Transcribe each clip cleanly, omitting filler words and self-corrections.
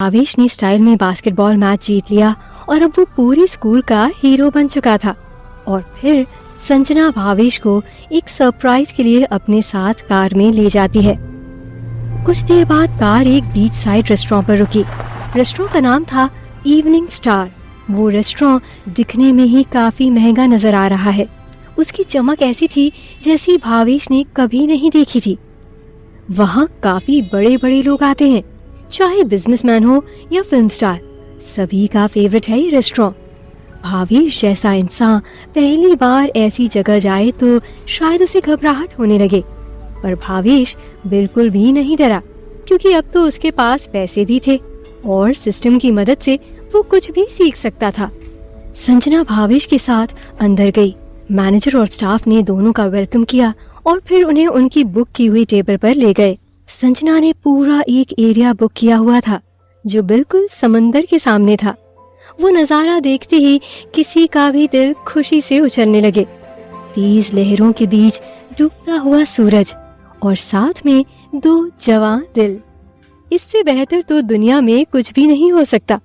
भावेश ने स्टाइल में basketball match जीत लिया और अब वो पूरे स्कूल का हीरो बन चुका था। और फिर संजना भावेश को एक सरप्राइज के लिए अपने साथ कार में ले जाती है। कुछ देर बाद कार एक बीच साइड रेस्टोरेंट पर रुकी। रेस्टोरेंट का नाम था इवनिंग स्टार। वो रेस्टोरेंट दिखने में ही काफी महंगा नजर आ रहा है। उसकी चमक ऐसी थी जैसी भावेश ने कभी नहीं देखी थी। वहाँ काफी बड़े बड़े लोग आते हैं, चाहे बिजनेसमैन हो या फिल्म स्टार, सभी का फेवरेट है ये रेस्टोरेंट। भावेश जैसा इंसान पहली बार ऐसी जगह जाए तो शायद उसे घबराहट होने लगे, पर भावेश बिल्कुल भी नहीं डरा, क्योंकि अब तो उसके पास पैसे भी थे और सिस्टम की मदद से वो कुछ भी सीख सकता था। संजना भावेश के साथ अंदर गई। मैनेजर और स्टाफ ने दोनों का वेलकम किया और फिर उन्हें उनकी बुक की हुई टेबल पर ले गए। संजना ने पूरा एक एरिया बुक किया हुआ था जो बिल्कुल समंदर के सामने था। वो नजारा देखते ही किसी का भी दिल खुशी से उछलने लगे। तेज लहरों के बीच डूबता हुआ सूरज और साथ में दो जवान दिल, इससे बेहतर तो दुनिया में कुछ भी नहीं हो सकता।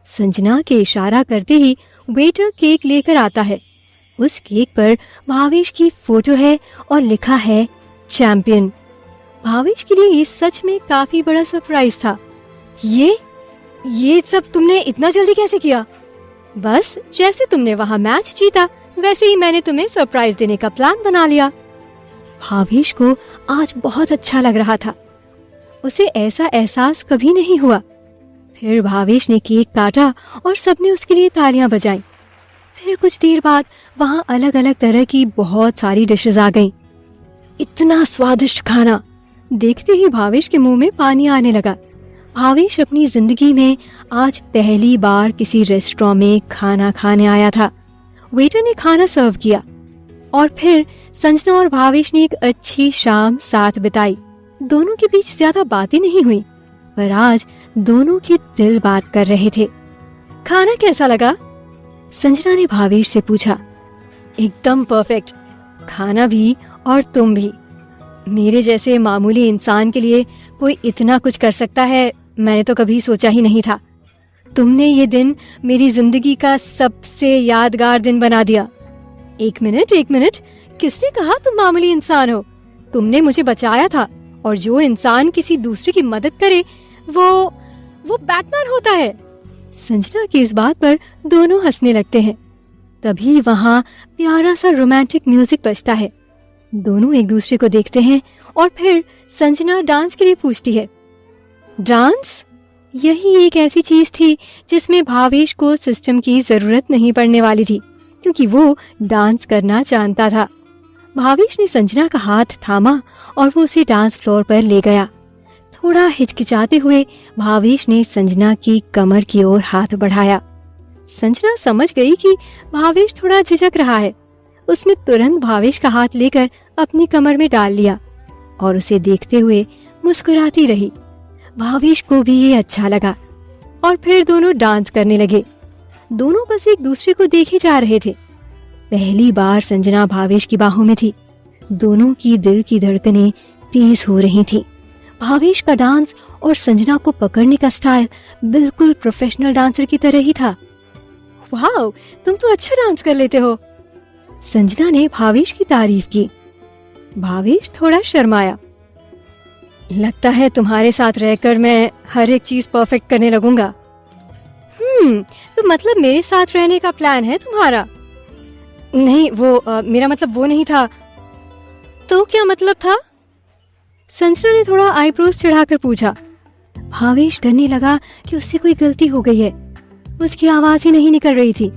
संजना के इशारा करते ही वेटर केक लेकर आता है। उस केक पर भावेश की फोटो है और लिखा है चैंपियन। भावेश के लिए ये सच में काफी बड़ा सरप्राइज था। ये सब तुमने इतना जल्दी कैसे किया? बस जैसे तुमने वहाँ मैच जीता वैसे ही मैंने तुम्हें सरप्राइज देने का प्लान बना लिया। भावेश को आज बहुत अच्छा लग रहा था। उसे ऐसा एहसास कभी नहीं हुआ। फिर भावेश ने केक काटा और सबने उसके लिए तालियां बजाई। फिर कुछ देर बाद वहाँ अलग अलग तरह की बहुत सारी डिशेस आ गईं। इतना स्वादिष्ट खाना देखते ही भावेश के मुंह में पानी आने लगा। भावेश अपनी जिंदगी में आज पहली बार किसी रेस्टोरेंट में खाना खाने आया था। वेटर ने खाना सर्व किया और फिर संजना और भावेश ने एक अच्छी शाम साथ बिताई। दोनों के बीच ज्यादा बातें नहीं हुई, पर आज दोनों के दिल बात कर रहे थे। खाना कैसा लगा? संजना ने भावेश से पूछा। एकदम परफेक्ट, खाना भी और तुम भी। मेरे जैसे मामूली इंसान के लिए कोई इतना कुछ कर सकता है, मैंने तो कभी सोचा ही नहीं था। तुमने ये दिन मेरी जिंदगी का सबसे यादगार दिन बना दिया। एक मिनट, किसने कहा तुम मामूली इंसान हो? तुमने मुझे बचाया था, और जो इंसान किसी दूसरे की मदद करे वो बैटमैन होता है। संजना की इस बात पर दोनों हंसने लगते हैं। तभी वहाँ प्यारा सा रोमांटिक म्यूजिक बजता है। दोनों एक दूसरे को देखते हैं और फिर संजना डांस के लिए पूछती है। डांस? यही एक ऐसी चीज थी जिसमें भावेश को सिस्टम की जरूरत नहीं पड़ने वाली थी, क्योंकि वो डांस करना जानता था। भावेश ने संजना का हाथ थामा और वो उसे डांस फ्लोर पर ले गया। थोड़ा हिचकिचाते हुए भावेश ने संजना की कमर की ओर हाथ बढ़ाया। संजना समझ गई कि भावेश थोड़ा झिझक रहा है। उसने तुरंत भावेश का हाथ लेकर अपनी कमर में डाल लिया और उसे देखते हुए मुस्कुराती रही। भावेश को भी ये अच्छा लगा और फिर दोनों डांस करने लगे। दोनों बस एक दूसरे को देखे जा रहे थे। पहली बार संजना भावेश की बाहों में थी। दोनों की दिल की धड़कनें तेज हो रही थीं। भावेश का डांस और संजना को पकड़ने का स्टाइल बिल्कुल प्रोफेशनल डांसर की तरह ही था। वाह, तुम तो अच्छा डांस कर लेते हो। संजना ने भावेश की तारीफ की। भावेश थोड़ा शर्माया। लगता है तुम्हारे साथ रहकर मैं हर एक चीज परफेक्ट करने लगूंगा। तो मतलब मेरे साथ रहने का प्लान है तुम्हारा? नहीं, मेरा मतलब वो नहीं था। तो क्या मतलब था? संजना ने थोड़ा आईब्रोज चढ़ाकर पूछा। भावेश डरने लगा कि उससे कोई गलती हो गई है। उसकी आवाज ही नहीं निकल रही थी।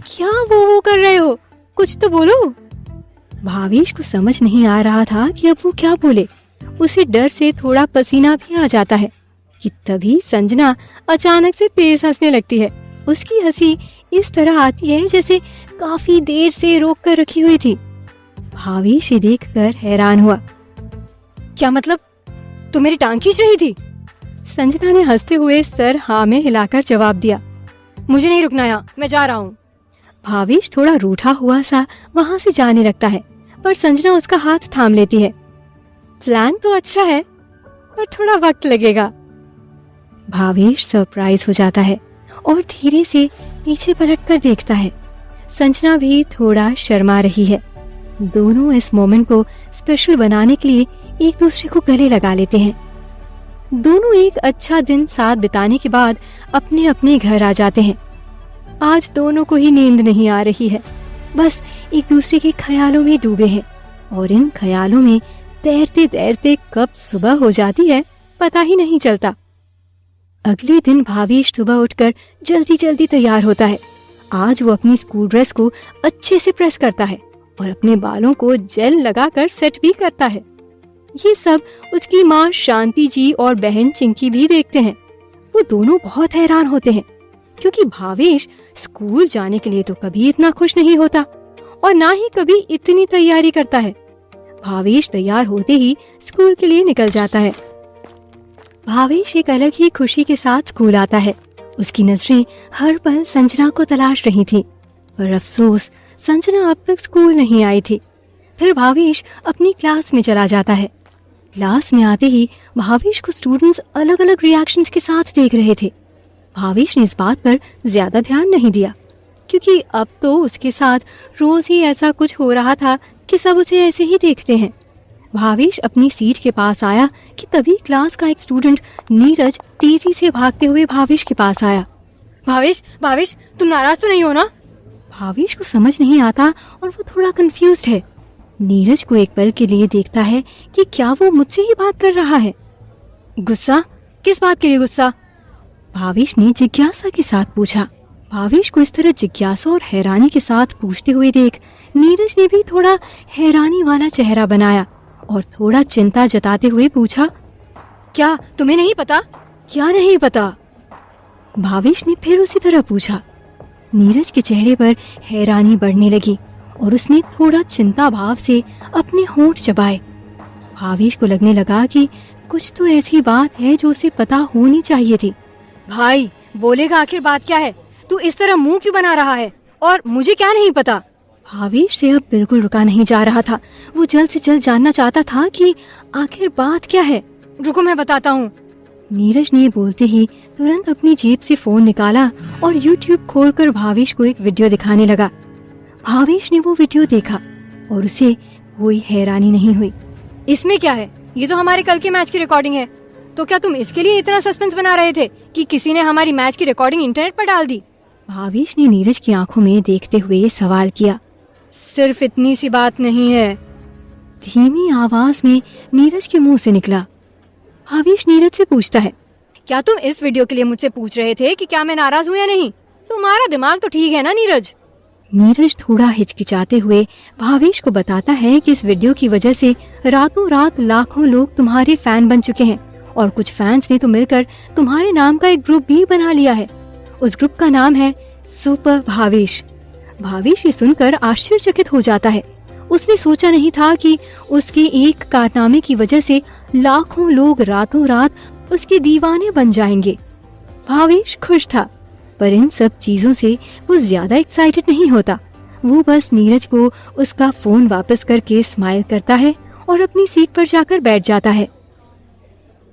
क्या वो कर रहे हो? कुछ तो बोलो। भावेश को समझ नहीं आ रहा था कि अब वो क्या बोले। उसे डर से थोड़ा पसीना भी आ जाता है कि तभी संजना अचानक से तेज हंसने लगती है। उसकी हंसी इस तरह आती है जैसे काफी देर से रोक कर रखी हुई थी। भावेश देखकर हैरान हुआ। क्या मतलब, तुम मेरी टांग खींच रही थी? संजना ने हंसते हुए सर हाँ में हिलाकर जवाब दिया। मुझे नहीं रुकना यहाँ, मैं जा रहा हूँ। भावेश थोड़ा रूठा हुआ सा वहाँ से जाने लगता है, पर संजना उसका हाथ थाम लेती है। प्लान तो अच्छा है, पर थोड़ा वक्त लगेगा। भावेश सरप्राइज हो जाता है और धीरे से पीछे पलटकर देखता है। संजना भी थोड़ा शर्मा रही है। दोनों इस मोमेंट को स्पेशल बनाने के लिए एक दूसरे को गले लगा लेते हैं। दोनों एक अच्छा दिन साथ बिताने के बाद अपने अपने घर आ जाते हैं। आज दोनों को ही नींद नहीं आ रही है, बस एक दूसरे के ख्यालों में डूबे हैं और इन ख्यालों में तैरते तैरते कब सुबह हो जाती है पता ही नहीं चलता। अगले दिन भावेश सुबह उठकर जल्दी जल्दी तैयार होता है। आज वो अपनी स्कूल ड्रेस को अच्छे से प्रेस करता है और अपने बालों को जेल लगाकर सेट भी करता है। ये सब उसकी माँ शांति जी और बहन चिंकी भी देखते हैं। वो दोनों बहुत हैरान होते हैं क्योंकि भावेश स्कूल जाने के लिए तो कभी इतना खुश नहीं होता और ना ही कभी इतनी तैयारी करता है। भावेश तैयार होते ही स्कूल के लिए निकल जाता है। भावेश एक अलग ही खुशी के साथ स्कूल आता है। उसकी नजरें हर पल संजना को तलाश रही थी, पर अफसोस संजना अब तक स्कूल नहीं आई थी। फिर भावेश अपनी क्लास में चला जाता है। क्लास में आते ही भावेश को स्टूडेंट्स अलग अलग रिएक्शंस के साथ देख रहे थे। भावेश ने इस बात पर ज्यादा ध्यान नहीं दिया क्योंकि अब तो उसके साथ रोज ही ऐसा कुछ हो रहा था कि सब उसे ऐसे ही देखते हैं। भावेश अपनी सीट के पास आया कि तभी क्लास का एक स्टूडेंट नीरज तेजी से भागते हुए भावेश के पास आया। भावेश भावेश तुम नाराज तो नहीं हो ना? भावेश को समझ नहीं आता और वो थोड़ा कंफ्यूज्ड है। नीरज को एक पल के लिए देखता है कि क्या वो मुझसे ही बात कर रहा है। गुस्सा? किस बात के लिए गुस्सा? भावेश ने जिज्ञासा के साथ पूछा। भावेश को इस तरह जिज्ञासा और हैरानी के साथ पूछते हुए देख नीरज ने भी थोड़ा हैरानी वाला चेहरा बनाया और थोड़ा चिंता जताते हुए पूछा, क्या तुम्हें नहीं पता? क्या नहीं पता? भावेश ने फिर उसी तरह पूछा। नीरज के चेहरे पर हैरानी बढ़ने लगी और उसने थोड़ा चिंता भाव से अपने होंठ चबाए। भावेश को लगने लगा कि कुछ तो ऐसी बात है जो उसे पता होनी चाहिए थी। भाई बोलेगा आखिर बात क्या है? तू इस तरह मुंह क्यों बना रहा है? और मुझे क्या नहीं पता? भावेश से अब बिल्कुल रुका नहीं जा रहा था। वो जल्द से जल्द जानना चाहता था कि आखिर बात क्या है। रुको मैं बताता हूँ। नीरज ने बोलते ही तुरंत अपनी जेब से फोन निकाला और YouTube खोलकर भावेश को एक वीडियो दिखाने लगा। भावेश ने वो वीडियो देखा और उसे कोई हैरानी नहीं हुई। इसमें क्या है? ये तो हमारे कल के मैच की रिकॉर्डिंग है। तो क्या तुम इसके लिए इतना सस्पेंस बना रहे थे कि किसी ने हमारी मैच की रिकॉर्डिंग इंटरनेट पर डाल दी? भावेश ने नीरज की आंखों में देखते हुए सवाल किया। सिर्फ इतनी सी बात नहीं है, धीमी आवाज में नीरज के मुंह से निकला। भावेश नीरज से पूछता है, क्या तुम इस वीडियो के लिए मुझसे पूछ रहे थे कि क्या मैं नाराज हूँ या नहीं? तुम्हारा दिमाग तो ठीक है ना नीरज? नीरज थोड़ा हिचकिचाते हुए भावेश को बताता है कि इस वीडियो की वजह से रातों रात लाखों लोग तुम्हारे फैन बन चुके हैं और कुछ फैंस ने तो मिलकर तुम्हारे नाम का एक ग्रुप भी बना लिया है। उस ग्रुप का नाम है सुपर भावेश। भावेश ये सुनकर आश्चर्यचकित हो जाता है। उसने सोचा नहीं था कि उसके एक कारनामे की वजह से लाखों लोग रातों रात उसके दीवाने बन जाएंगे। भावेश खुश था, पर इन सब चीजों से वो ज्यादा एक्साइटेड नहीं होता। वो बस नीरज को उसका फोन वापस करके स्माइल करता है और अपनी सीट पर जाकर बैठ जाता है।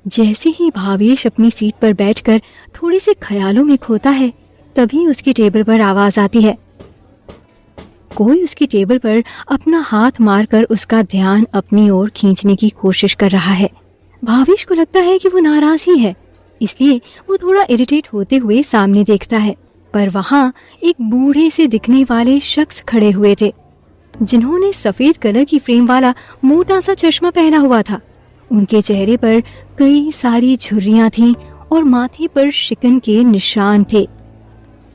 जैसे ही भावेश अपनी सीट पर बैठकर थोड़ी सी ख्यालों में खोता है, तभी उसकी टेबल पर आवाज आती है। कोई उसकी टेबल पर अपना हाथ मारकर उसका ध्यान अपनी ओर खींचने की कोशिश कर रहा है। भावेश को लगता है कि वो नाराज ही है, इसलिए वो थोड़ा इरिटेट होते हुए सामने देखता है, पर वहाँ एक बूढ़े से दिखने वाले शख्स खड़े हुए थे, जिन्होंने सफेद कलर की फ्रेम वाला मोटा सा चश्मा पहना हुआ था। उनके चेहरे पर कई सारी झुर्रियां थीं और माथे पर शिकन के निशान थे।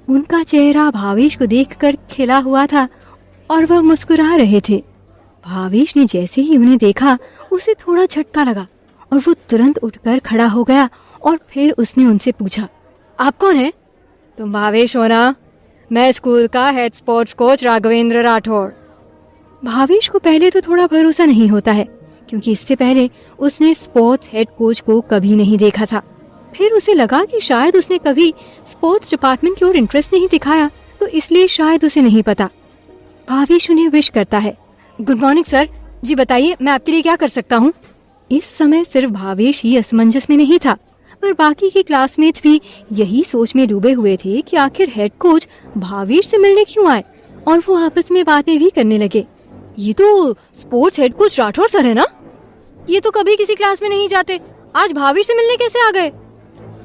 उनका चेहरा भावेश को देखकर खिला हुआ था और वह मुस्कुरा रहे थे। भावेश ने जैसे ही उन्हें देखा, उसे थोड़ा झटका लगा और वो तुरंत उठकर खड़ा हो गया और फिर उसने उनसे पूछा, आप कौन है? तुम भावेश हो ना? मैं स्कूल का head sports coach Raghavendra Rathore. Bhavesh को पहले तो थोड़ा भरोसा नहीं होता है, क्योंकि इससे पहले उसने स्पोर्ट्स हेड कोच को कभी नहीं देखा था। फिर उसे लगा कि शायद उसने कभी स्पोर्ट्स डिपार्टमेंट की ओर इंटरेस्ट नहीं दिखाया, तो इसलिए शायद उसे नहीं पता। भावेश उन्हें विश करता है। Good morning sir. जी बताइए, मैं आपके लिए क्या कर सकता हूँ? इस समय सिर्फ भावेश ही असमंजस में नहीं था, पर बाकी के क्लासमेट्स भी यही सोच में डूबे हुए थे कि आखिर हेड कोच भावेश से मिलने क्यों आए, और वो आपस में बातें भी करने लगे। ये तो sports head coach Rathore sir है ना? ये तो कभी किसी क्लास में नहीं जाते, आज भावेश से मिलने कैसे आ गए?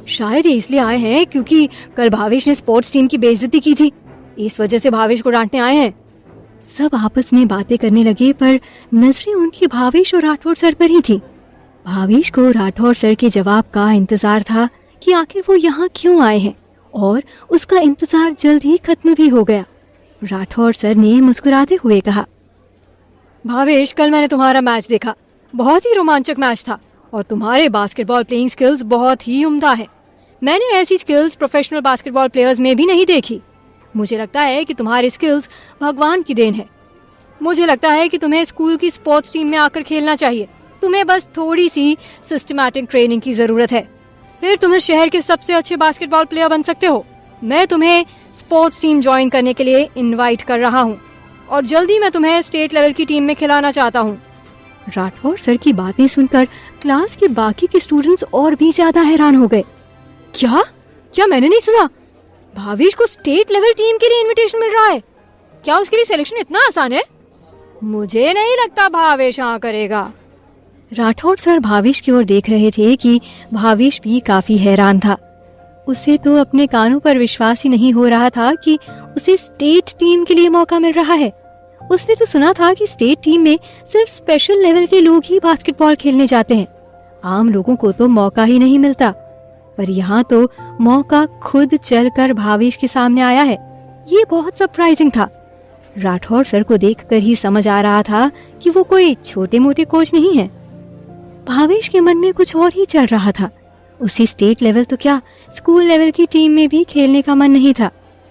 शायद ये इसलिए आए हैं क्योंकि कल भावेश ने स्पोर्ट्स टीम की बेइज्जती की थी, इस वजह से भावेश को डांटने आए हैं। सब आपस में बातें करने लगे, पर नजरें उनकी भावेश और राठौर सर पर ही थी। भावेश को राठौर सर के जवाब का इंतजार था कि आखिर वो यहाँ क्यों आए हैं, और उसका इंतजार जल्द ही खत्म भी हो गया। राठौर सर ने मुस्कुराते हुए कहा, भावेश, कल मैंने तुम्हारा मैच देखा, बहुत ही रोमांचक मैच था और तुम्हारे बास्केटबॉल प्लेइंग स्किल्स बहुत ही उम्दा है। मैंने ऐसी स्किल्स प्रोफेशनल बास्केटबॉल प्लेयर्स में भी नहीं देखी। मुझे लगता है कि तुम्हारी स्किल्स भगवान की देन है। मुझे लगता है कि तुम्हें स्कूल की स्पोर्ट्स टीम में आकर खेलना चाहिए। तुम्हें बस थोड़ी सी सिस्टमैटिक ट्रेनिंग की जरूरत है, फिर तुम शहर के सबसे अच्छे बास्केटबॉल प्लेयर बन सकते हो। मैं तुम्हें स्पोर्ट्स टीम ज्वाइन करने के लिए इनवाइट कर रहा हूँ और जल्दी मैं तुम्हें स्टेट लेवल की टीम में खिलाना चाहता हूँ। राठौर सर की बातें सुनकर क्लास के बाकी के स्टूडेंट्स और भी ज्यादा हैरान हो गए। क्या मैंने नहीं सुना? भावेश को स्टेट लेवल टीम के लिए इनविटेशन मिल रहा है? क्या उसके लिए सिलेक्शन इतना आसान है? मुझे नहीं लगता भावेश हाँ करेगा। राठौर सर भावेश की ओर देख रहे थे कि भावेश भी काफी हैरान था। उसे तो अपने कानों पर विश्वास ही नहीं हो रहा था कि उसे स्टेट टीम के लिए मौका मिल रहा है। उसने तो सुना था कि स्टेट टीम में सिर्फ स्पेशल लेवल के लोग ही बास्केटबॉल खेलने जाते हैं, आम लोगों को तो मौका ही नहीं मिलता। पर यहाँ तो मौका खुद चलकर भावेश के सामने आया है। ये बहुत सरप्राइजिंग था। राठौर सर को देखकर ही समझ आ रहा था कि वो कोई छोटे मोटे कोच नहीं है। भावेश के मन में कुछ और ही चल रहा था। उसे स्टेट लेवल तो क्या, स्कूल लेवल की टीम में भी खेलने का मन नहीं था।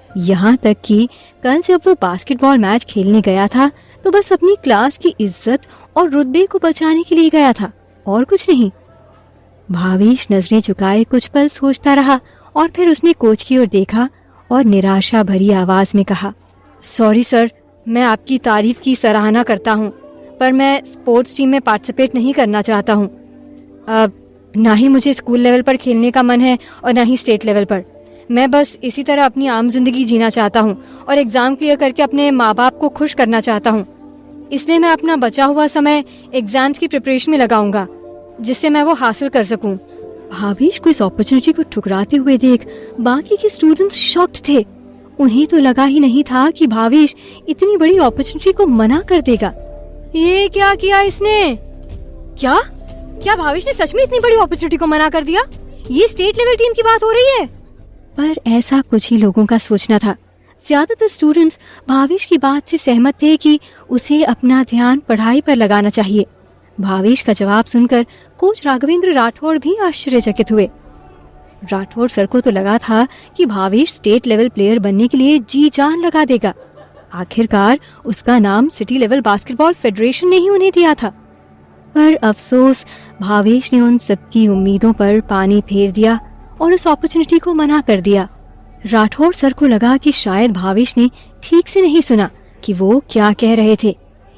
यहाँ तक कि कल जब वो बास्केटबॉल मैच खेलने गया था तो बस अपनी क्लास की इज्जत और रुतबे को बचाने के लिए गया था, और कुछ नहीं। भावेश नजरें झुकाए कुछ पल सोचता रहा और फिर उसने कोच की ओर देखा और निराशा भरी आवाज में कहा, सॉरी सर, मैं आपकी तारीफ की सराहना करता हूँ, पर मैं स्पोर्ट्स टीम में पार्टिसिपेट नहीं करना चाहता हूँ। ना ही मुझे स्कूल लेवल पर खेलने का मन है और ना ही स्टेट लेवल पर। मैं बस इसी तरह अपनी आम जिंदगी जीना चाहता हूँ और एग्जाम क्लियर करके अपने माँ बाप को खुश करना चाहता हूँ। इसलिए मैं अपना बचा हुआ समय एग्जाम्स की प्रिपरेशन में लगाऊंगा, जिससे मैं वो हासिल कर सकूं। भावेश को इस अपॉर्चुनिटी को ठुकराते हुए देख बाकी के स्टूडेंट्स शॉक्ड थे। उन्हें तो लगा ही नहीं था कि भावेश इतनी बड़ी अपॉर्चुनिटी को मना कर देगा। ये क्या किया इसने? क्या भावेश ने सच में इतनी बड़ी अपॉर्चुनिटी को मना कर दिया? ये स्टेट लेवल टीम की बात हो रही है? पर ऐसा कुछ ही लोगों का सोचना था। ज्यादातर स्टूडेंट्स भावेश की बात से सहमत थे कि उसे अपना ध्यान पढ़ाई पर लगाना चाहिए। भावेश का जवाब सुनकर कोच राघवेंद्र राठौड़ भी आश्चर्यचकित हुए। राठौड़ सर को तो लगा था कि भावेश स्टेट लेवल प्लेयर बनने के लिए जी जान लगा देगा। आखिरकार उसका नाम सिटी लेवल बास्केटबॉल फेडरेशन ने ही उन्हें दिया था। पर अफसोस, भावेश ने उन सबकी उम्मीदों पर पानी फेर दिया और उस अपॉर्चुनिटी को मना कर दिया। राठौड़ सर को लगा कि शायद भावेश ने ठीक से नहीं सुना कि वो क्या कह रहे थे,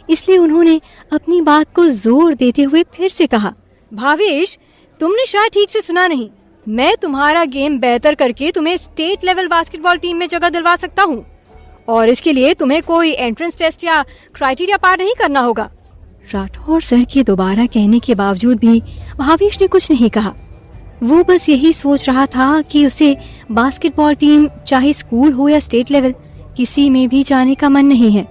इसलिए उन्होंने अपनी बात को जोर देते हुए फिर से कहा, भावेश, तुमने शायद ठीक से सुना नहीं। मैं तुम्हारा गेम बेहतर करके तुम्हें स्टेट लेवल बास्केटबॉल टीम में जगह दिलवा सकता हूँ, और इसके लिए तुम्हें कोई एंट्रेंस टेस्ट या क्राइटेरिया पार नहीं करना होगा। राठौड़ सर के दोबारा कहने के बावजूद भी भावेश ने कुछ नहीं कहा। वो बस यही सोच रहा था कि उसे बास्केटबॉल टीम, चाहे स्कूल हो या स्टेट लेवल, किसी में भी जाने का मन नहीं है।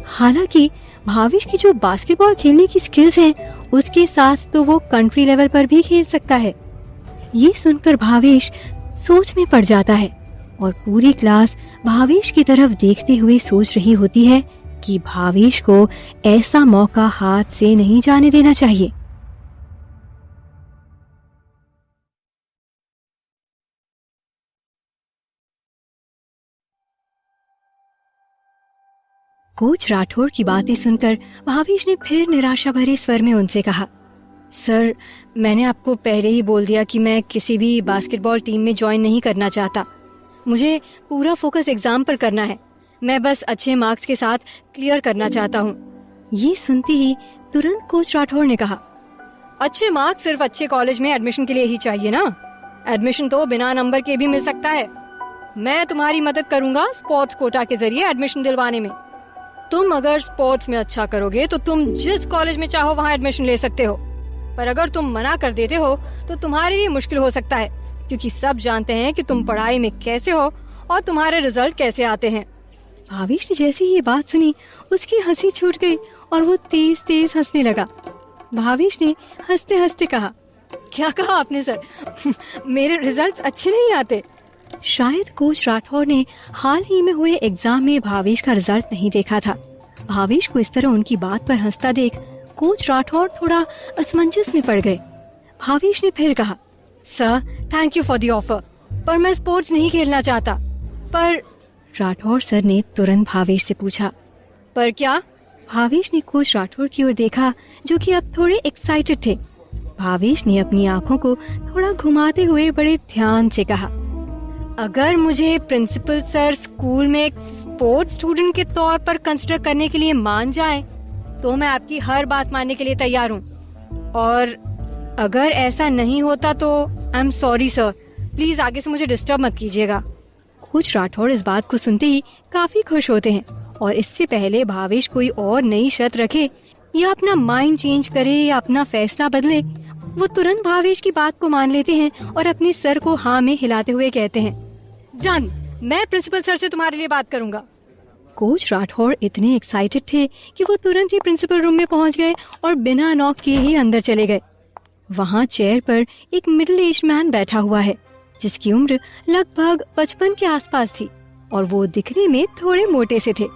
हालांकि भावेश की जो बास्केटबॉल खेलने की स्किल्स हैं, उसके साथ तो वो कंट्री लेवल पर भी खेल सकता है। ये सुनकर भावेश सोच में पड़ जाता है और पूरी क्लास भावेश की तरफ देखते हुए सोच रही होती है कि भावेश को ऐसा मौका हाथ से नहीं जाने देना चाहिए। कोच राठौड़ की बातें सुनकर भावेश ने फिर निराशा भरे स्वर में उनसे कहा, सर, मैंने आपको पहले ही बोल दिया कि मैं किसी भी बास्केटबॉल टीम में ज्वाइन नहीं करना चाहता। मुझे पूरा फोकस एग्जाम पर करना है। मैं बस अच्छे मार्क्स के साथ क्लियर करना चाहता हूँ। ये सुनते ही तुरंत कोच राठौड़ ने कहा, अच्छे मार्क्स सिर्फ अच्छे कॉलेज में एडमिशन के लिए ही चाहिए ना। एडमिशन तो बिना नंबर के भी मिल सकता है। मैं तुम्हारी मदद करूंगा स्पोर्ट्स कोटा के जरिए एडमिशन दिलवाने में। तुम अगर स्पोर्ट्स में अच्छा करोगे तो तुम जिस कॉलेज में चाहो वहाँ एडमिशन ले सकते हो, पर अगर तुम मना कर देते हो तो तुम्हारे लिए मुश्किल हो सकता है, क्योंकि सब जानते हैं कि तुम पढ़ाई में कैसे हो और तुम्हारे रिजल्ट कैसे आते हैं। भावेश ने जैसे ही ये बात सुनी उसकी हंसी छूट गई और वो तेज तेज हंसने लगा। भावेश ने हंसते हंसते कहा, क्या कहा आपने सर? मेरे रिजल्ट्स अच्छे नहीं आते। शायद कोच राठौर ने हाल ही में हुए एग्जाम में भावेश का रिजल्ट नहीं देखा था। भावेश को इस तरह उनकी बात पर हंसता देख कोच राठौर थोड़ा असमंजस में पड़ गए। भावेश ने फिर कहा, sir thank you for the offer, पर मैं स्पोर्ट्स नहीं खेलना चाहता। पर राठौर सर ने तुरंत भावेश से पूछा, पर क्या? भावेश ने कोच राठौर की ओर देखा जो कि अब थोड़े एक्साइटेड थे। भावेश ने अपनी आंखों को थोड़ा घुमाते हुए बड़े ध्यान से कहा, अगर मुझे प्रिंसिपल सर स्कूल में एक स्पोर्ट्स स्टूडेंट के तौर पर कंसिडर करने के लिए मान जाए तो मैं आपकी हर बात मानने के लिए तैयार हूँ, और अगर ऐसा नहीं होता तो I am sorry sir, please आगे से मुझे डिस्टर्ब मत कीजिएगा। कोच राठौर इस बात को सुनते ही काफी खुश होते हैं और इससे पहले भावेश कोई और नई शर्त रखे या अपना माइंड चेंज करे या अपना फैसला बदले, वो तुरंत भावेश की बात को मान लेते हैं और अपने सर को हाँ में हिलाते हुए कहते हैं, डन, मैं प्रिंसिपल सर से तुम्हारे लिए बात करूंगा। कोच राठौर इतने एक्साइटेड थे कि वो तुरंत ही प्रिंसिपल रूम में पहुंच गए और बिना नॉक किए ही अंदर चले गए। वहाँ चेयर पर एक मिडिल एज मैन बैठा हुआ है जिसकी उम्र लगभग 55 के आसपास थी और वो दिखने में थोड़े मोटे से थे।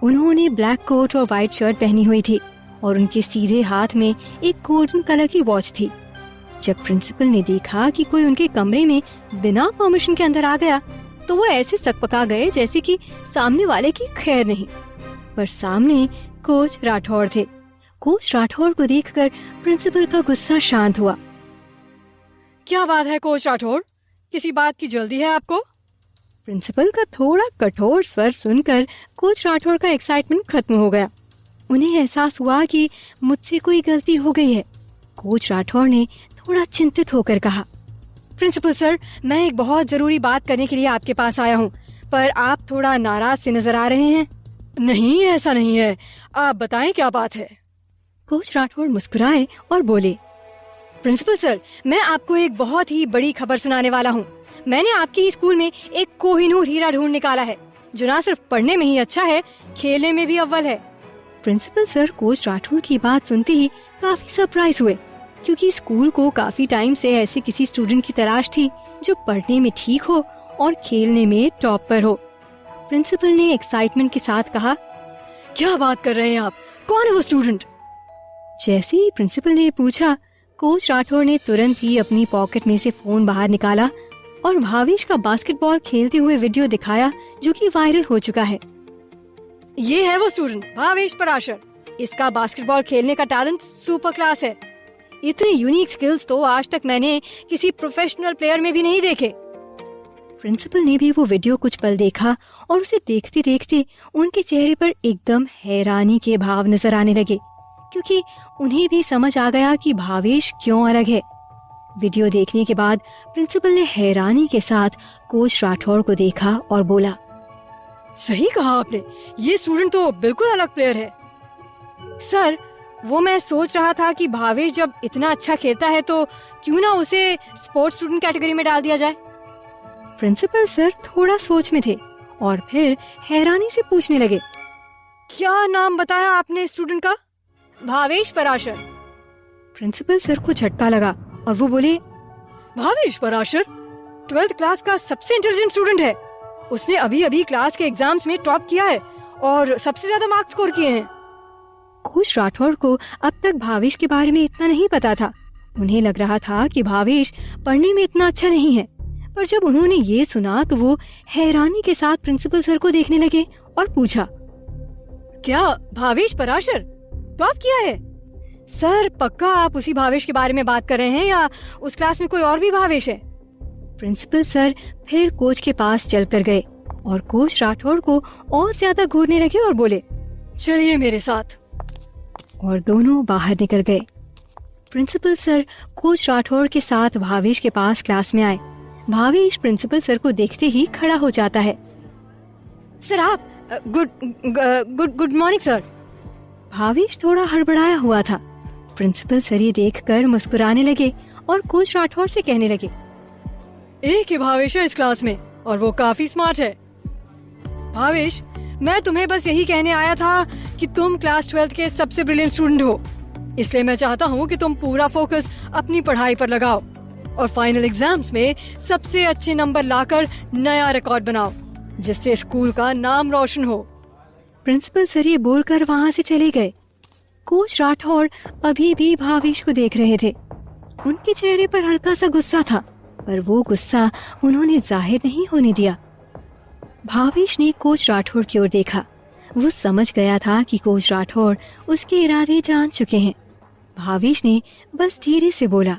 उन्होंने ब्लैक कोट और व्हाइट शर्ट पहनी हुई थी और उनके सीधे हाथ में एक गोल्डन कलर की वॉच थी। जब प्रिंसिपल ने देखा कि कोई उनके कमरे में बिना परमिशन के अंदर आ गया तो वो ऐसे सकपका गए जैसे कि सामने वाले की खैर नहीं। पर सामने कोच राठौर थे। कोच राठौर को देखकर प्रिंसिपल का गुस्सा शांत हुआ। क्या बात है कोच राठौर, किसी बात की जल्दी है आपको? प्रिंसिपल का थोड़ा कठोर स्वर सुनकर कोच राठौर का एक्साइटमेंट खत्म हो गया। उन्हें एहसास हुआ कि मुझसे कोई गलती हो गई है। कोच राठौर ने थोड़ा चिंतित होकर कहा, प्रिंसिपल सर, मैं एक बहुत जरूरी बात करने के लिए आपके पास आया हूँ, पर आप थोड़ा नाराज से नजर आ रहे हैं। नहीं, ऐसा नहीं है, आप बताएं क्या बात है। कोच राठौर मुस्कुराए और बोले, प्रिंसिपल सर, मैं आपको एक बहुत ही बड़ी खबर सुनाने वाला हूँ। मैंने आपके ही स्कूल में एक कोहिनूर हीरा ढूंढ निकाला है जो न सिर्फ पढ़ने में ही अच्छा है, खेलने में भी अव्वल है। प्रिंसिपल सर कोच राठौर की बात सुनते ही काफी सरप्राइज हुए, क्योंकि स्कूल को काफी टाइम से ऐसे किसी स्टूडेंट की तलाश थी जो पढ़ने में ठीक हो और खेलने में टॉप पर हो। प्रिंसिपल ने एक्साइटमेंट के साथ कहा, क्या बात कर रहे हैं आप, कौन है वो स्टूडेंट? जैसे ही प्रिंसिपल ने पूछा, कोच राठौर ने तुरंत ही अपनी पॉकेट में से फोन बाहर निकाला और भावेश का बास्केटबॉल खेलते हुए वीडियो दिखाया जो कि वायरल हो चुका है। ये है वो स्टूडेंट भावेश पराशर। इसका बास्केटबॉल खेलने का टैलेंट सुपर क्लास है। इतने यूनिक स्किल्स तो आज तक मैंने किसी प्रोफेशनल प्लेयर में भी नहीं देखे। प्रिंसिपल ने भी वो वीडियो कुछ पल देखा और उसे देखते देखते उनके चेहरे पर एकदम हैरानी के भाव नजर आने लगे, क्योंकि उन्हें भी समझ आ गया कि भावेश क्यों अलग है। वीडियो देखने के बाद प्रिंसिपल ने हैरानी के साथ कोच राठौर को देखा और बोला, सही कहा आपने, ये स्टूडेंट तो बिल्कुल अलग प्लेयर है। सर, वो मैं सोच रहा था कि भावेश जब इतना अच्छा खेलता है तो क्यों ना उसे स्पोर्ट्स स्टूडेंट कैटेगरी में डाल दिया जाए। प्रिंसिपल सर थोड़ा सोच में थे और फिर हैरानी से पूछने लगे, क्या नाम बताया आपने स्टूडेंट का? भावेश पराशर। प्रिंसिपल सर को झटका लगा और वो बोले, भावेश पराशर 12th क्लास का सबसे इंटेलिजेंट स्टूडेंट है। उसने अभी अभी क्लास के एग्जाम्स में टॉप किया है और सबसे ज्यादा मार्क्स स्कोर किए हैं। कोच राठौर को अब तक भावेश के बारे में इतना नहीं पता था। उन्हें लग रहा था कि भावेश पढ़ने में इतना अच्छा नहीं है, पर जब उन्होंने ये सुना तो वो हैरानी के साथ प्रिंसिपल सर को देखने लगे और पूछा, क्या भावेश पराशर टॉप किया है? सर, पक्का आप उसी भावेश के बारे में बात कर रहे हैं या उस क्लास में कोई और भी भावेश है? प्रिंसिपल सर फिर कोच के पास चलकर गए और कोच राठौर को और ज्यादा घूरने लगे और बोले, चलिए मेरे साथ। और दोनों बाहर निकल गए। प्रिंसिपल सर कोच राठौड़ के साथ भावेश के पास क्लास में आए। भावेश प्रिंसिपल सर को देखते ही खड़ा हो जाता है। सर आप गुड मॉर्निंग सर। भावेश थोड़ा हड़बड़ाया हुआ था। प्रिंसिपल सर ये देखकर मुस्कुराने लगे और कोच राठौड़ से कहने लगे, एक ही भावेश है इस क्लास में और वो काफी स्मार्ट है। भावेश, मैं तुम्हें बस यही कहने आया था कि तुम क्लास 12th के सबसे ब्रिलियंट स्टूडेंट हो, इसलिए मैं चाहता हूँ कि तुम पूरा फोकस अपनी पढ़ाई पर लगाओ और फाइनल एग्जाम्स में सबसे अच्छे नंबर लाकर नया रिकॉर्ड बनाओ, जिससे स्कूल का नाम रोशन हो। प्रिंसिपल सर ये बोलकर वहाँ से चले गए। कोच राठौड़ अभी भी भावेश को देख रहे थे। उनके चेहरे पर हल्का सा गुस्सा था, पर वो गुस्सा उन्होंने जाहिर नहीं होने दिया। भावेश ने कोच राठौड़ की ओर देखा। वो समझ गया था कि कोच राठौड़ उसके इरादे जान चुके हैं। भावेश ने बस धीरे से बोला,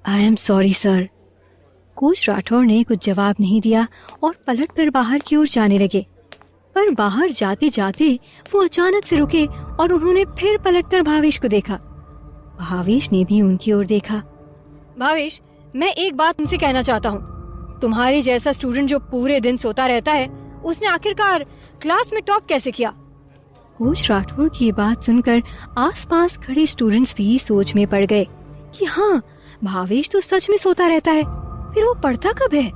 I am sorry sir. Coach Rathore ने कुछ जवाब नहीं दिया और पलटकर बाहर की ओर जाने लगे। पर बाहर जाते जाते वो अचानक से रुके और उन्होंने फिर पलटकर भावेश को देखा। भावेश ने भी उनकी ओर देखा। भावेश, मैं एक बात तुमसे कहना चाहता हूँ। तुम्हारे जैसा स्टूडेंट जो पूरे दिन सोता रहता है, उसने आखिरकार क्लास में टॉप कैसे किया? कोच राठौड़ की बात सुनकर आसपास खड़े स्टूडेंट्स भी सोच में पड़ गए कि हाँ, भावेश तो सच में सोता रहता है, फिर वो पढ़ता कब है?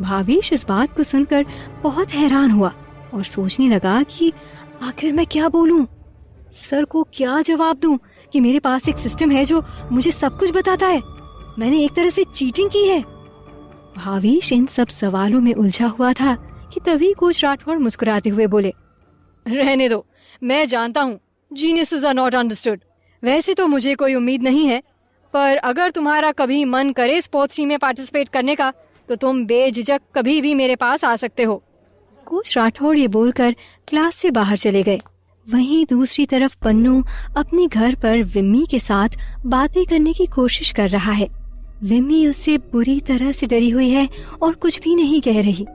भावेश इस बात को सुनकर बहुत हैरान हुआ और सोचने लगा कि आखिर मैं क्या बोलूं? सर को क्या जवाब दूं कि मेरे पास एक सिस्टम है जो मुझे सब कुछ बताता है। मैंने एक तरह से चीटिंग की है। भावेश इन सब सवालों में उलझा हुआ था कि तभी कोच राठौड़ मुस्कुराते हुए बोले, रहने दो, मैं जानता हूँ जीनियसेस आर नॉट अंडरस्टूड। वैसे तो मुझे कोई उम्मीद नहीं है, पर अगर तुम्हारा कभी मन करे स्पोर्ट्स टीम में पार्टिसिपेट करने का, तो तुम बेझिझक कभी भी मेरे पास आ सकते हो। कोच राठौड़ ये बोलकर क्लास से बाहर चले गए। वहीं दूसरी तरफ पन्नू अपने घर पर विम्मी के साथ बातें करने की कोशिश कर रहा है। विम्मी उससे बुरी तरह से डरी हुई है और कुछ भी नहीं कह रही।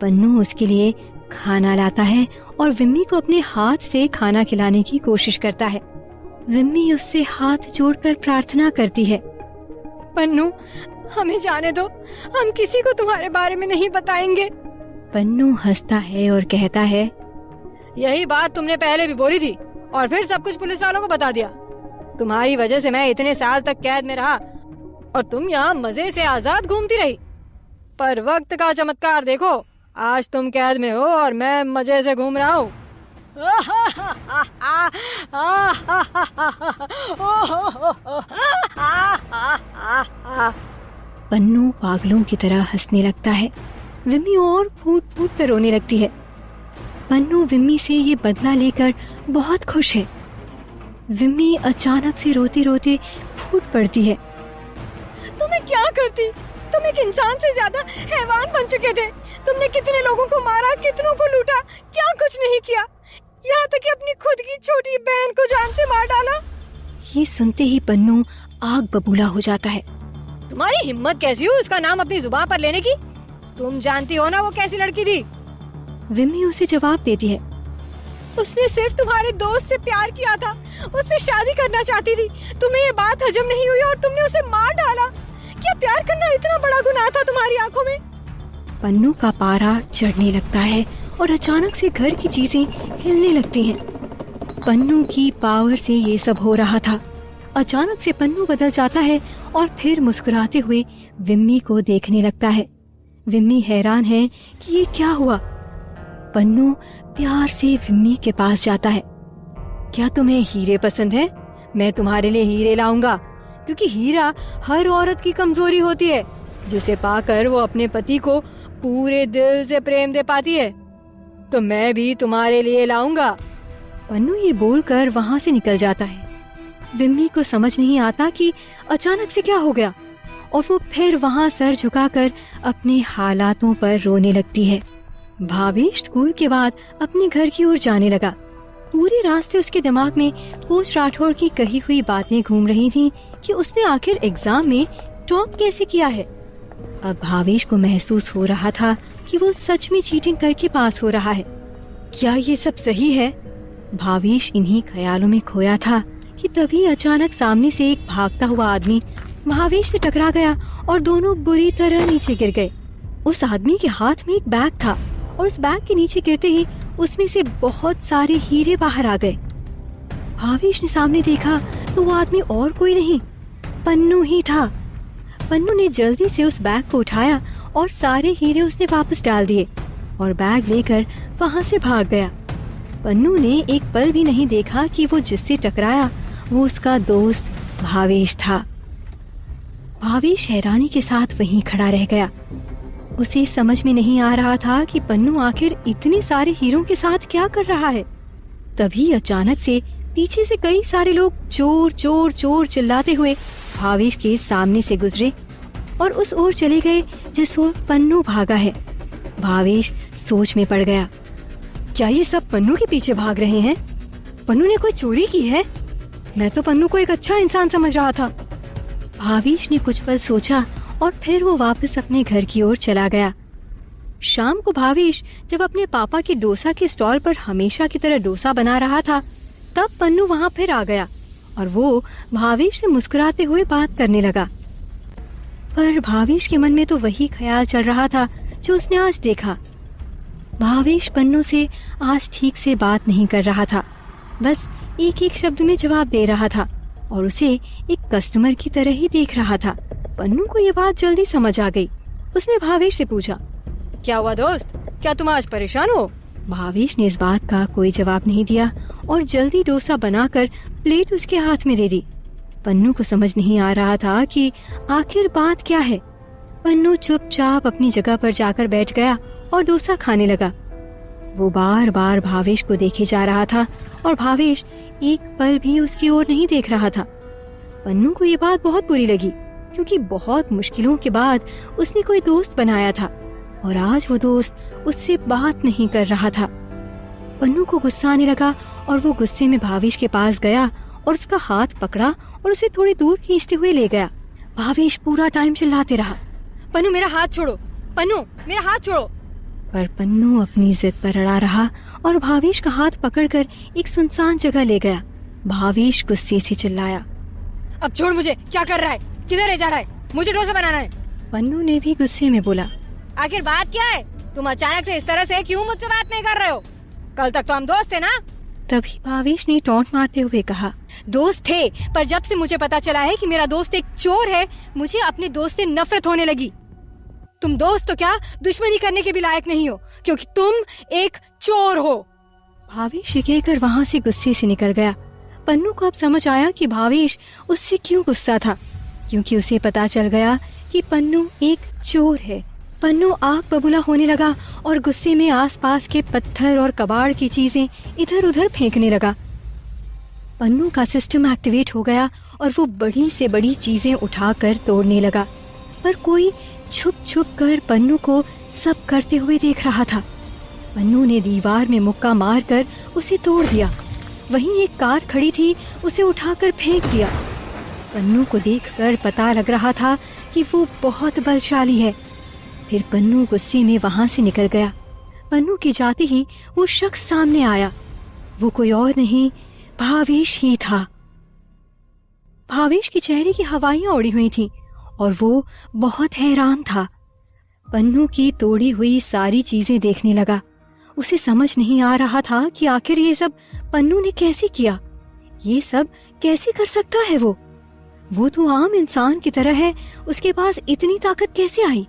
पन्नू उसके लिए खाना लाता है और विम्मी को अपने हाथ से खाना खिलाने की कोशिश करता है। विम्मी उससे हाथ जोड़कर प्रार्थना करती है, पन्नू, हमें जाने दो, हम किसी को तुम्हारे बारे में नहीं बताएंगे। पन्नू हंसता है और कहता है, यही बात तुमने पहले भी बोली थी और फिर सब कुछ पुलिस वालों को बता दिया। तुम्हारी वजह से मैं इतने साल तक कैद में रहा और तुम यहाँ मजे से आजाद घूमती रही। पर वक्त का चमत्कार देखो, आज तुम कैद में हो और मैं मजे से घूम रहा हूँ। पन्नू पागलों की तरह हंसने लगता है। विम्मी और फूट फूट कर रोने लगती है। पन्नू विम्मी से ये बदला लेकर बहुत खुश है। विम्मी अचानक से रोते रोते फूट पड़ती है। तुम्हें क्या करती? तुम एक इंसान से ज्यादा हैवान बन चुके थे। तुमने कितने लोगों को मारा, कितनों को लूटा, क्या कुछ नहीं किया, यहाँ तक कि अपनी खुद की छोटी बहन को जान से मार डाला। ये सुनते ही पन्नू आग बबूला हो जाता है। तुम्हारी हिम्मत कैसी हो उसका नाम अपनी जुबान पर लेने की? तुम जानती हो ना वो कैसी लड़की थी? विम्मी उसे जवाब देती है, उसने सिर्फ तुम्हारे दोस्त से प्यार किया था, उससे शादी करना चाहती थी। तुम्हें ये बात हजम नहीं हुई और तुमने उसे मार डाला। क्या प्यार करना इतना बड़ा गुनाह था तुम्हारी आंखों में? पन्नू का पारा चढ़ने लगता है और अचानक से घर की चीजें हिलने लगती हैं। पन्नू की पावर से ये सब हो रहा था। अचानक से पन्नू बदल जाता है और फिर मुस्कुराते हुए विम्मी को देखने लगता है। विम्मी हैरान है कि ये क्या हुआ। पन्नू प्यार से विम्मी के पास जाता है। क्या तुम्हें हीरे पसंद है? मैं तुम्हारे लिए हीरे लाऊंगा, क्योंकि हीरा हर औरत की कमजोरी होती है, जिसे पाकर वो अपने पति को पूरे दिल से प्रेम दे पाती है। तो मैं भी तुम्हारे लिए लाऊंगा। पन्नू ये बोलकर वहाँ से निकल जाता है। विम्मी को समझ नहीं आता कि अचानक से क्या हो गया और वो फिर वहाँ सर झुकाकर अपने हालातों पर रोने लगती है। भावेश स्कूल के बाद अपने घर की ओर जाने लगा। पूरे रास्ते उसके दिमाग में कोच राठौड़ की कही हुई बातें घूम रही थीं कि उसने आखिर एग्जाम में टॉप कैसे किया है। अब भावेश को महसूस हो रहा था कि वो सच में चीटिंग करके पास हो रहा है। क्या ये सब सही है? भावेश इन्हीं ख्यालों में खोया था कि तभी अचानक सामने से एक भागता हुआ आदमी भावेश से टकरा गया और दोनों बुरी तरह नीचे गिर गए। उस आदमी के हाथ में एक बैग था और उस बैग के नीचे गिरते ही उसमें से बहुत सारे हीरे बाहर आ गए। भावेश ने सामने देखा तो वो आदमी और कोई नहीं, पन्नू ही था। पन्नू ने जल्दी से उस बैग को उठाया और सारे हीरे उसने वापस डाल दिए और बैग लेकर वहां से भाग गया। पन्नू ने एक पल भी नहीं देखा कि वो जिससे टकराया वो उसका दोस्त भावेश था। भावेश हैरानी के साथ वहीं खड़ा रह गया। उसे समझ में नहीं आ रहा था कि पन्नू आखिर इतने सारे हीरों के साथ क्या कर रहा है। तभी अचानक से पीछे से कई सारे लोग चोर चोर चोर चिल्लाते हुए भावेश के सामने से गुजरे और उस ओर चले गए जिस ओर पन्नू भागा है। भावेश सोच में पड़ गया, क्या ये सब पन्नू के पीछे भाग रहे हैं? पन्नू ने कोई चोरी की है? मैं तो पन्नू को एक अच्छा इंसान समझ रहा था। भावेश ने कुछ पल सोचा और फिर वो वापस अपने घर की ओर चला गया। शाम को भावेश जब अपने पापा के डोसा के स्टॉल पर हमेशा की तरह डोसा बना रहा था, तब पन्नू वहाँ फिर आ गया और वो भावेश से मुस्कुराते हुए बात करने लगा। पर भावेश के मन में तो वही ख्याल चल रहा था जो उसने आज देखा। भावेश पन्नू से आज ठीक से बात नहीं कर रहा था, बस एक एक शब्द में जवाब दे रहा था और उसे एक कस्टमर की तरह ही देख रहा था। पन्नू को ये बात जल्दी समझ आ गई। उसने भावेश से पूछा, क्या हुआ दोस्त, क्या तुम आज परेशान हो? भावेश ने इस बात का कोई जवाब नहीं दिया और जल्दी डोसा बनाकर प्लेट उसके हाथ में दे दी। पन्नू को समझ नहीं आ रहा था कि आखिर बात क्या है। पन्नू चुपचाप अपनी जगह पर जाकर बैठ गया और डोसा खाने लगा। वो बार बार भावेश को देखे जा रहा था और भावेश एक पल भी उसकी ओर नहीं देख रहा था। पन्नू को ये बात बहुत बुरी लगी क्योंकि बहुत मुश्किलों के बाद उसने कोई दोस्त बनाया था और आज वो दोस्त उससे बात नहीं कर रहा था। पन्नू को गुस्सा आने लगा और वो गुस्से में भावेश के पास गया और उसका हाथ पकड़ा और उसे थोड़ी दूर खींचते हुए ले गया। भावेश पूरा टाइम चिल्लाते रहा, पन्नू मेरा हाथ छोड़ो, पन्नू मेरा हाथ छोड़ो। पर पन्नू अपनी जिद पर अड़ा रहा और भावेश का हाथ पकड़कर एक सुनसान जगह ले गया। भावेश गुस्से से चिल्लाया, अब छोड़ मुझे, क्या कर रहा है, किधर ले जा रहा है, मुझे डोसा बनाना है। पन्नू ने भी गुस्से में बोला, आखिर बात क्या है, तुम अचानक से इस तरह से क्यों मुझसे बात नहीं कर रहे हो? कल तक तो हम दोस्त थे ना? तभी भावेश ने टॉन्ट मारते हुए कहा, दोस्त थे, पर जब से मुझे पता चला है कि मेरा दोस्त एक चोर है, मुझे अपने दोस्त से नफरत होने लगी। तुम दोस्त तो क्या दुश्मनी करने के भी लायक नहीं हो क्योंकि तुम एक चोर हो। भावेश कहकर वहाँ से गुस्से से निकल गया। पन्नू को अब समझ आया कि भावेश उससे क्यों गुस्सा था, क्योंकि उसे पता चल गया कि पन्नू एक चोर है। पन्नू आग बबूला होने लगा और गुस्से में आसपास के पत्थर और कबाड़ की चीजें इधर उधर फेंकने लगा। पन्नू का सिस्टम एक्टिवेट हो गया और वो बड़ी से बड़ी चीजें उठाकर तोड़ने लगा, पर कोई छुप छुप कर पन्नू को सब करते हुए देख रहा था। पन्नू ने दीवार में मुक्का मारकर उसे तोड़ दिया। वहीं एक कार खड़ी थी, उसे उठाकर फेंक दिया। पन्नू को देखकर पता लग रहा था कि वो बहुत बलशाली है। फिर पन्नू गुस्से में वहां से निकल गया। पन्नू के जाते ही वो शख्स सामने आया। वो कोई और नहीं, भावेश ही था। भावेश के चेहरे की हवाइयां उड़ी हुई थीं और वो बहुत हैरान था। पन्नू की तोड़ी हुई सारी चीजें देखने लगा। उसे समझ नहीं आ रहा था कि आखिर ये सब पन्नू ने कैसे किया, ये सब कैसे कर सकता है। वो तो आम इंसान की तरह है, उसके पास इतनी ताकत कैसे आई?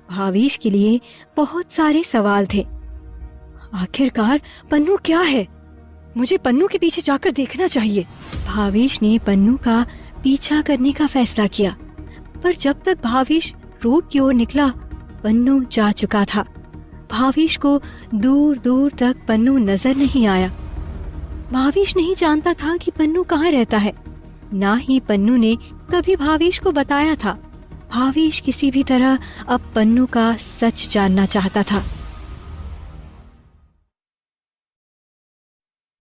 भावेश के लिए बहुत सारे सवाल थे। आखिरकार पन्नू क्या है? मुझे पन्नू के पीछे जाकर देखना चाहिए। भावेश ने पन्नू का पीछा करने का फैसला किया, पर जब तक भावेश रोड की ओर निकला, पन्नू जा चुका था। भावेश को दूर दूर तक पन्नू नजर नहीं आया। भावेश नहीं जानता था कि पन्नू कहाँ रहता है, ना ही पन्नू ने कभी भावेश को बताया था। भावेश किसी भी तरह अब पन्नू का सच जानना चाहता था।